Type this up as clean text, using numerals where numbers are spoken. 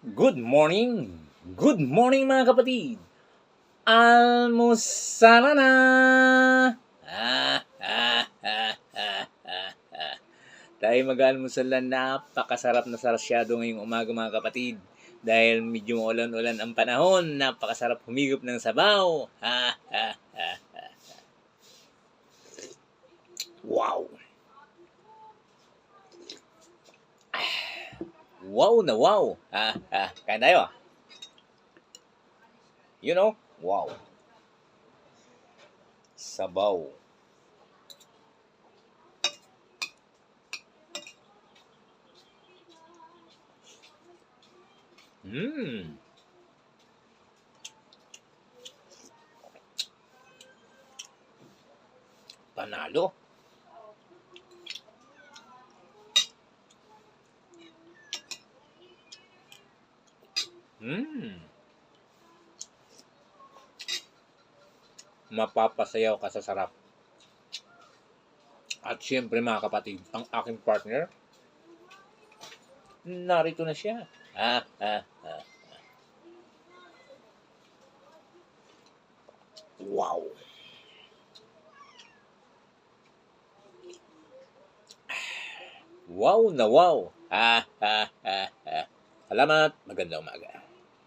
Good morning! Good morning mga kapatid! Almusala na! Tayo mag-almusal na, napakasarap na sarasyado ngayong umaga mga kapatid. Dahil medyo ulan-ulan ang panahon, napakasarap humigop ng sabaw. Wow! Wow na wow! Kain tayo. You know? Wow! Sabaw. Panalo. Mapapasayaw ka sa sarap. At syempre mga kapatid, ang aking partner, narito na siya. Wow! Wow na wow! Salamat, magandang umaga.